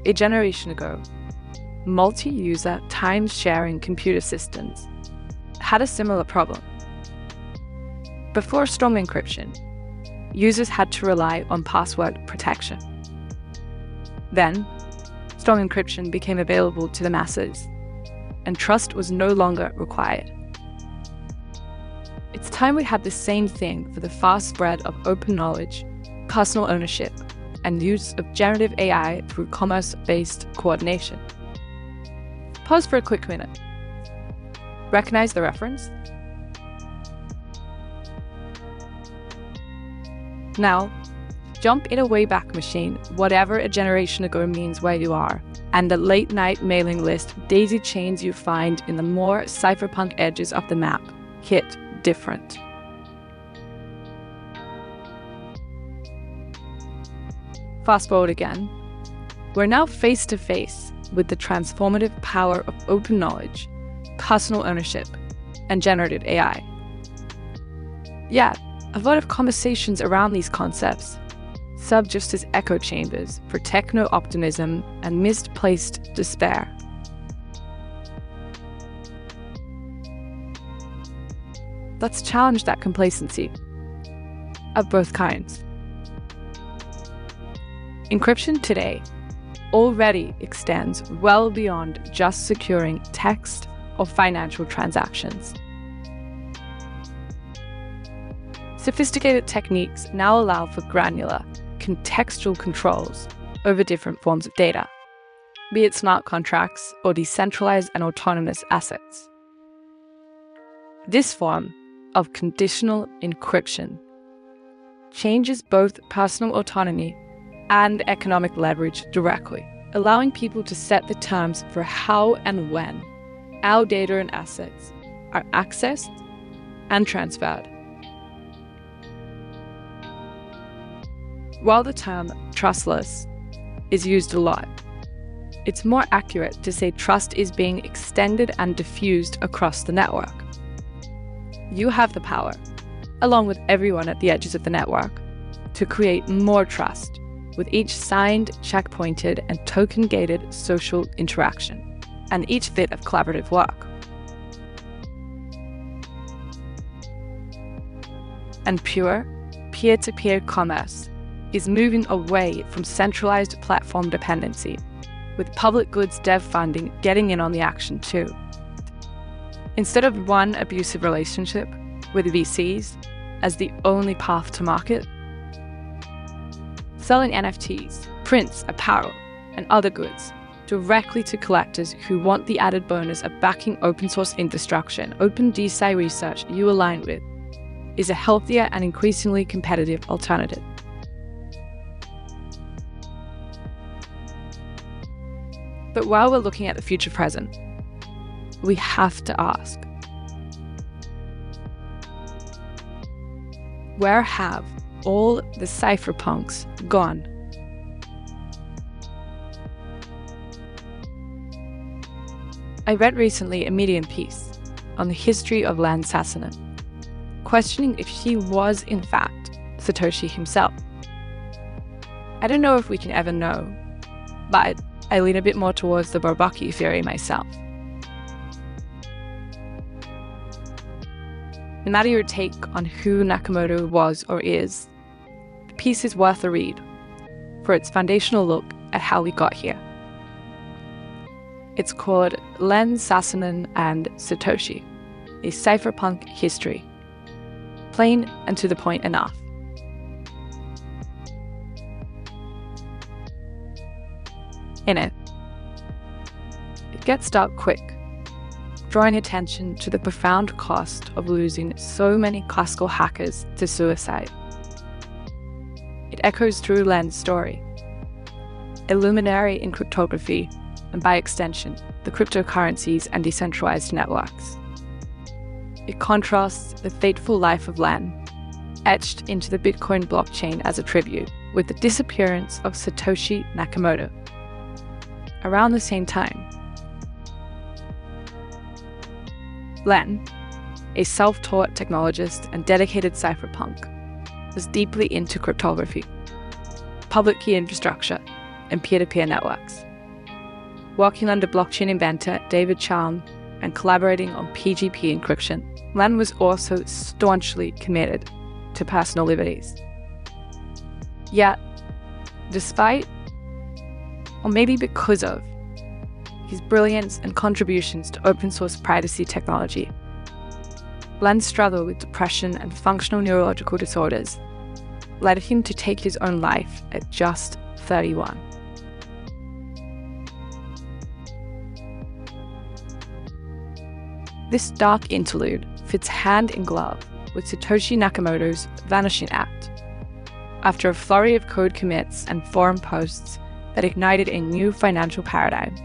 a generation ago, multi-user time-sharing computer systems had a similar problem. Before strong encryption, users had to rely on password protection. Then, strong encryption became available to the masses, and trust was no longer required. It's time we had the same thing for the fast spread of open knowledge, personal ownership, and use of generative AI through commerce-based coordination. Pause for a quick minute. Recognize the reference? Now, jump in a Wayback Machine, whatever a generation ago means where you are, and the late-night mailing list daisy chains you find in the more cypherpunk edges of the map hit different. Fast forward again. We're now face to face with the transformative power of open knowledge, personal ownership, and generative AI. Yeah, a lot of conversations around these concepts serve just as echo chambers for techno-optimism and misplaced despair. Let's challenge that complacency of both kinds. Encryption today already extends well beyond just securing text or financial transactions. Sophisticated techniques now allow for granular, contextual controls over different forms of data, be it smart contracts or decentralized and autonomous assets. This form of conditional encryption changes both personal autonomy and economic leverage directly, allowing people to set the terms for how and when our data and assets are accessed and transferred. While the term trustless is used a lot, it's more accurate to say trust is being extended and diffused across the network. You have the power, along with everyone at the edges of the network, to create more trust with each signed, checkpointed, and token-gated social interaction, and each bit of collaborative work. And pure, peer-to-peer commerce is moving away from centralized platform dependency, with public goods dev funding getting in on the action too. Instead of one abusive relationship with VCs as the only path to market, selling NFTs, prints, apparel, and other goods directly to collectors who want the added bonus of backing open source infrastructure and open DeSci research you align with is a healthier and increasingly competitive alternative. But while we're looking at the future present, we have to ask, where have all the cypherpunks gone? I read recently a Medium piece on the history of Len Sassanen, questioning if he was in fact Satoshi himself. I don't know if we can ever know, but I lean a bit more towards the Bourbaki theory myself. No matter your take on who Nakamoto was or is, the piece is worth a read for its foundational look at how we got here. It's called Len Sassanen and Satoshi, a cypherpunk history. Plain and to the point enough. In it gets dark quick, drawing attention to the profound cost of losing so many classical hackers to suicide. It echoes through Len's story, a luminary in cryptography, and by extension, the cryptocurrencies and decentralized networks. It contrasts the fateful life of Len, etched into the Bitcoin blockchain as a tribute, with the disappearance of Satoshi Nakamoto. Around the same time, Len, a self-taught technologist and dedicated cypherpunk, was deeply into cryptography, public key infrastructure, and peer-to-peer networks. working under blockchain inventor David Chaum and collaborating on PGP encryption, Len was also staunchly committed to personal liberties. Yet, despite, or maybe because of, his brilliance and contributions to open source privacy technology, Len's struggle with depression and functional neurological disorders led him to take his own life at just 31. This dark interlude fits hand in glove with Satoshi Nakamoto's Vanishing Act. After a flurry of code commits and forum posts that ignited a new financial paradigm,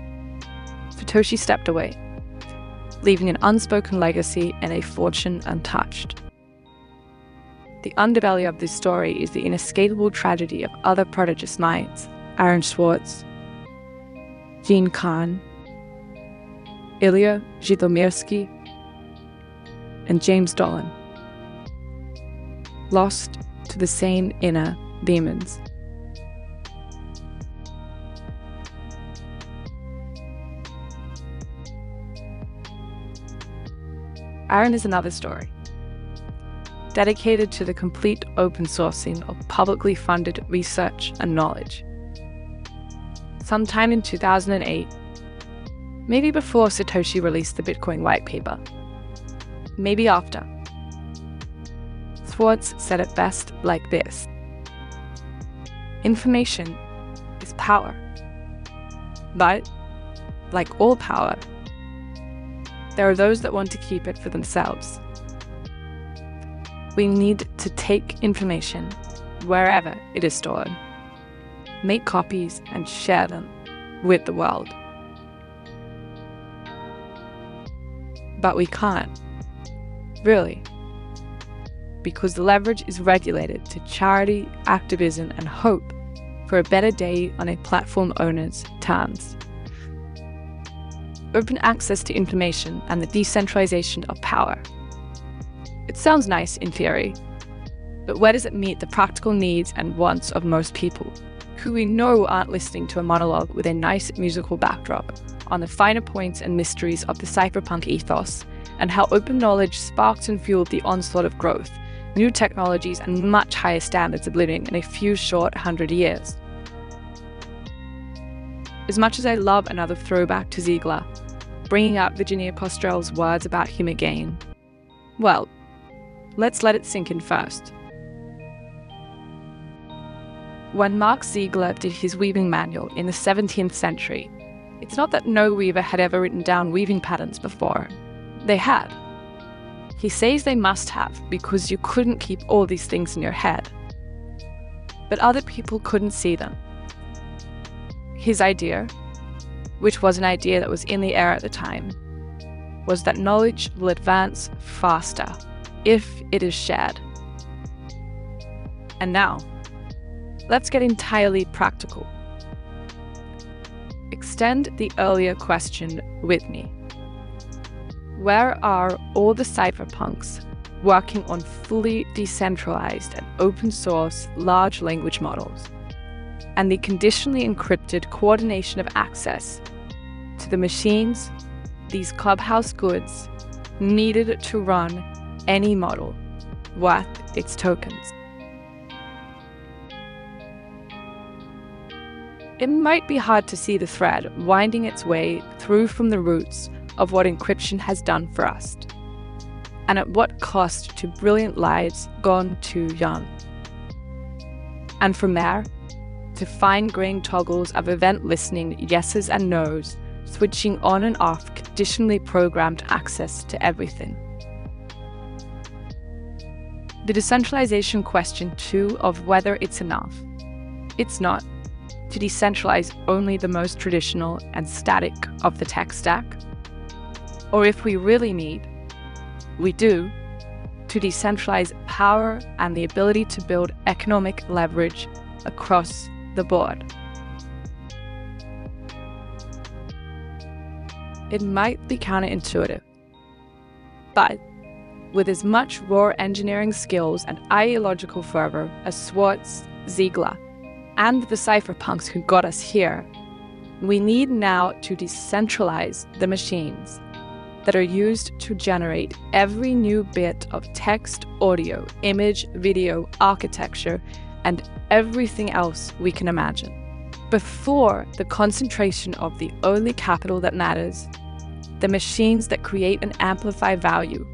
Satoshi stepped away, leaving an unspoken legacy and a fortune untouched. The underbelly of this story is the inescapable tragedy of other prodigious minds: Aaron Swartz, Gene Khan, Ilya Zhytomyrsky, and James Dolan, lost to the same inner demons. Aaron is another story, dedicated to the complete open sourcing of publicly funded research and knowledge. Sometime in 2008, maybe before Satoshi released the Bitcoin white paper, maybe after, Swartz said it best like this: information is power, but, like all power, there are those that want to keep it for themselves. We need to take information wherever it is stored, make copies and share them with the world. But we can't, really, because the leverage is regulated to charity, activism, and hope for a better day on a platform owner's terms. Open access to information and the decentralization of power. It sounds nice in theory, but where does it meet the practical needs and wants of most people, who we know aren't listening to a monologue with a nice musical backdrop on the finer points and mysteries of the cypherpunk ethos, and how open knowledge sparked and fueled the onslaught of growth, new technologies, and much higher standards of living in a few short 100 years. As much as I love another throwback to Ziegler, bringing up Virginia Postrel's words about him again, well, let's let it sink in first. When Mark Ziegler did his weaving manual in the 17th century, it's not that no weaver had ever written down weaving patterns before. They had. He says they must have because you couldn't keep all these things in your head. But other people couldn't see them. His idea, which was an idea that was in the air at the time, was that knowledge will advance faster if it is shared. And now, let's get entirely practical. Extend the earlier question with me. Where are all the cypherpunks working on fully decentralized and open source large language models, and the conditionally encrypted coordination of access to the machines, these clubhouse goods, needed to run any model worth its tokens? It might be hard to see the thread winding its way through from the roots of what encryption has done for us, and at what cost to brilliant lives gone too young. And from there, to fine-grained toggles of event listening yeses and nos, switching on and off conditionally programmed access to everything. The decentralization question too of whether it's enough. It's not to decentralize only the most traditional and static of the tech stack, or if we really need, we do, to decentralize power and the ability to build economic leverage across the board. It might be counterintuitive, but with as much raw engineering skills and ideological fervor as Swartz, Ziegler, and the cypherpunks who got us here, We need now to decentralize the machines that are used to generate every new bit of text, audio, image, video, architecture, and everything else we can imagine. Before the concentration of the only capital that matters, the machines that create and amplify value,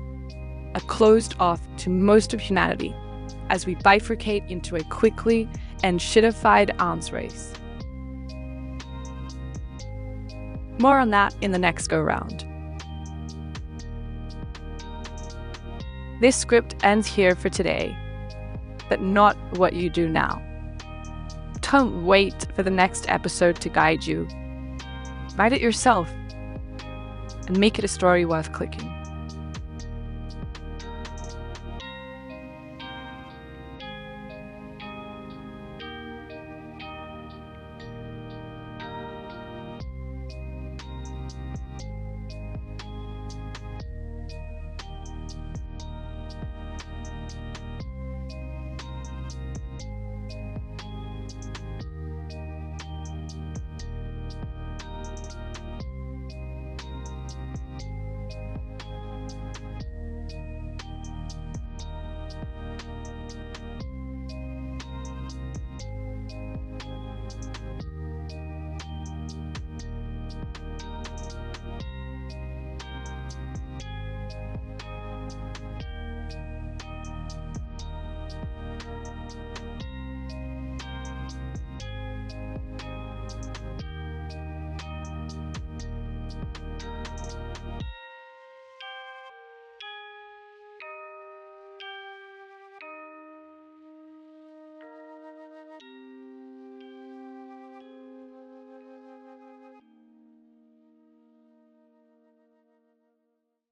are closed off to most of humanity as we bifurcate into a quickly and shitified arms race. More on that in the next go-round. This script ends here for today, but not what you do now. Don't wait for the next episode to guide you. Write it yourself and make it a story worth clicking.